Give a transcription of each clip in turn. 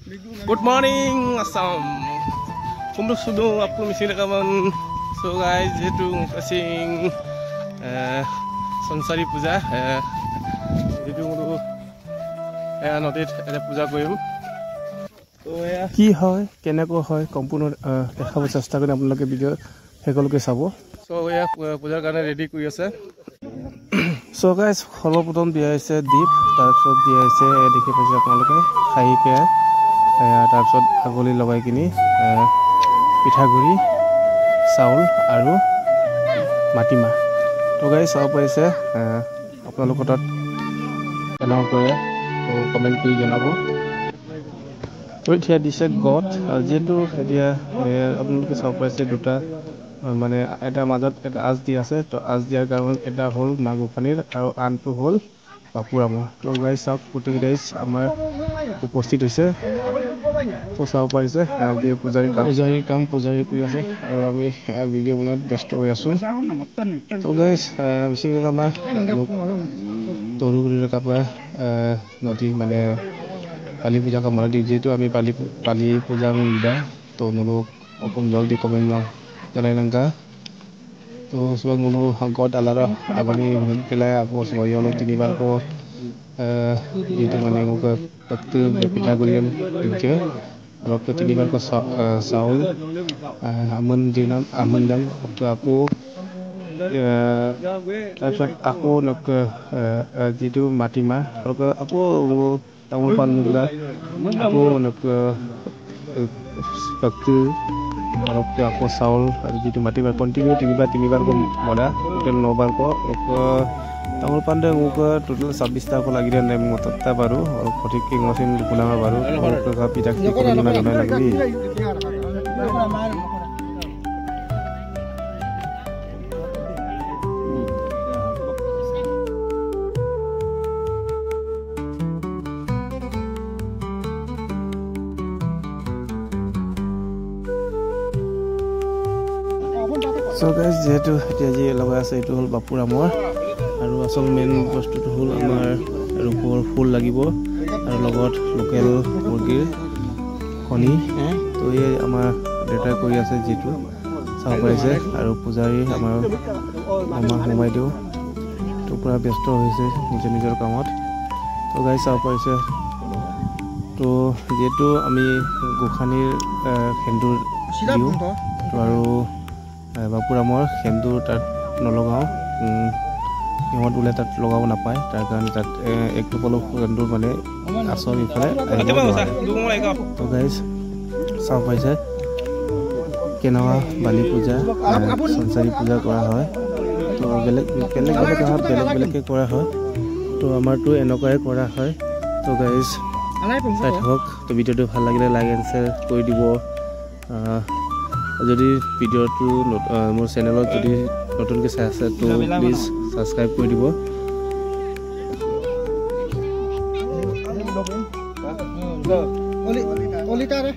Good morning, Assam. Kumdu sudo aku misi rekaman. So guys, itu kasing Sansari puja. Itu kumdu notit ada puja koyum. কি হয় কেনেকৈ হয় সম্পূৰ্ণ দেখাব চেষ্টা কৰি আপোনালোকে ভিডিও হেকলকে চাব সো এয়া পূজাৰ কাৰণে ৰেডি কৰি আছে সো গাইস সৰ্বপ্ৰথম দিয়া হৈছে দীপ তাৰপিছত দিয়া হৈছে দেখি পাইছে আপোনালোকে খাইকে তাৰপিছত আগলি লগাই কিনি পিঠাগুৰি চাউল আৰু মাটিমাহ তো গাইস চাব পাইছে আপোনালোকৰ তাত কেনেকৈ কমেন্ট কৰি জনাব এতিয়া দিছে গট যেটো এতিয়া আপোনালোকে চাব পাইছে দুটা মানে এটা মাজত এটা আজ দি আছে তো আজ দিয়াৰ কাৰণ এটা হল নাগপানীৰ আৰু আনটো হল বাপুৰামৰ তো গাইস সব পুটিং গাইস আমাৰ উপস্থিত হৈছে তো চাব পাইছে আজি পূজাৰী কাম কৰি আছে আৰু আমি ভিডিও বনাত ব্যস্ত হৈ আছো তো গাইস বিশেষকৈ আমাৰ তৰুগুৰিৰ কাপা নদী মানে পালি পূজা কামৰা দি যেটো আমি পালি পূজা মিলা তো নলো অকম জলদি কমেন্ট জানাই নঙ্কা তো সব নলো গড আলারা আপনি পেলাই আপো সয়লো তিনিবার কো যেটো মানে মোক তত্ত্ব পিঠা করিম দিকে রক্ত তিনিবার কো চাউল আমন দিনাম আমন দাম আপো তাৰপিছত আকৌ নক যেটো মাটিমা আকৌ তামোল পাণ মুগলা আকৌ আকৌ চাউল আৰু যেটো মাটিমাহ কন্টিনিউ তিনিবাৰ মৰা টোটেল 9 বাৰ তামোল পাণ দে মোক টোটেল 26 টা লাগিলে নাই মতটা বাৰু আৰু সঠিককে মছিন গুণা বাৰু পিঠা কি কৰি না লাগি So guys, যেহেতু এতিয়া যি লগাই আছে এইটো হল বাপুৰামৰ আৰু আসল মেইন বস্তুটো হল আমাৰ ৰূপৰ ফুল লাগিব আৰু লগত লোকেল মুৰ্গীৰ কণী তো এই আমাৰ ডেটা কৰি আছে যেটো চাব পাইছে আৰু পূজাৰী আমাৰ সোমাই দিও তো পুৰা ব্যস্ত হৈছে নিজৰ কামত তো গাইস চাব পাইছে তো যেটো আমি গোখানীৰ খেন্দুৰ দিও তো আৰু বাপুৰামৰ খেন্দুৰ তাত নলগাও সিহঁত উলে তাত লগাব নাপায় তাৰ কাৰণে তাত এক টুকুৰা খেন্দুৰ মানে আসল ইফালে তো গাইস চাব পাইছে কেনেকুৱা বালি পূজা সংসাৰী পূজা কৰা হয় তো বেলেগ কৰা হয় তো আমাৰটো এনেকুৱাই কৰা হয় তো গাইস চাই থাকক তো ভিডিওটো ভাল লাগিলে লাইক এণ্ড শ্বেয়াৰ কৰি দিব যদি ভিডিওটো মোৰ চেনেলত যদি নতুনকৈ চাই আছে তো প্লিজ সাবস্ক্ৰাইব কৰি দিব অলিটাৰে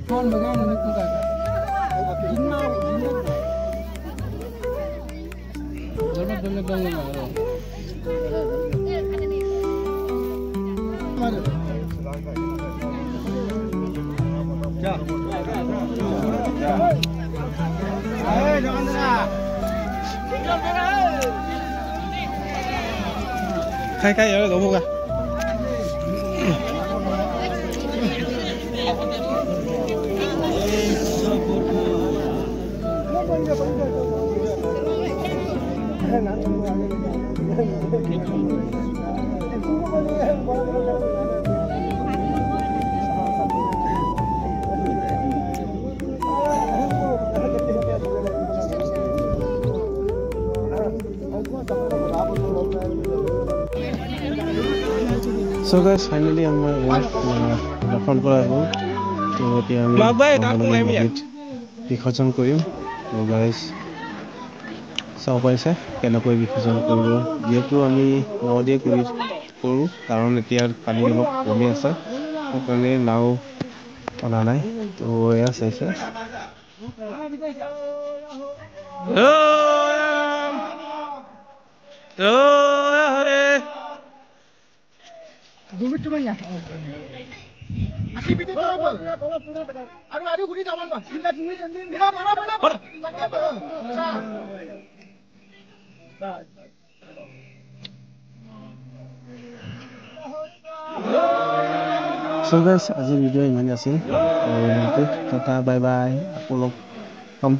কোন লগাও না কোন কা জিন্না দলে খাই আৰু দবগা So guys, finally আমাৰ দৰ্শন কৰা হ'ল তো এতিয়া আমি বিসৰ্জন কৰিম তো গাইস চাব পাইছে কেনেকৈ বিসৰ্জন কৰিব যেহেতু আমি নদীয়ে কৰোঁ কাৰণ এতিয়া পানী অলপ কমি আছে সেইকাৰণে নাও অনা নাই তো এয়া চাইছে So guys, আজিৰ ভিডিঅ' ইমানেই আছিল। Tata bye bye. আকৌ লগ পাম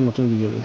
নতুন ভিডিঅ'লৈ।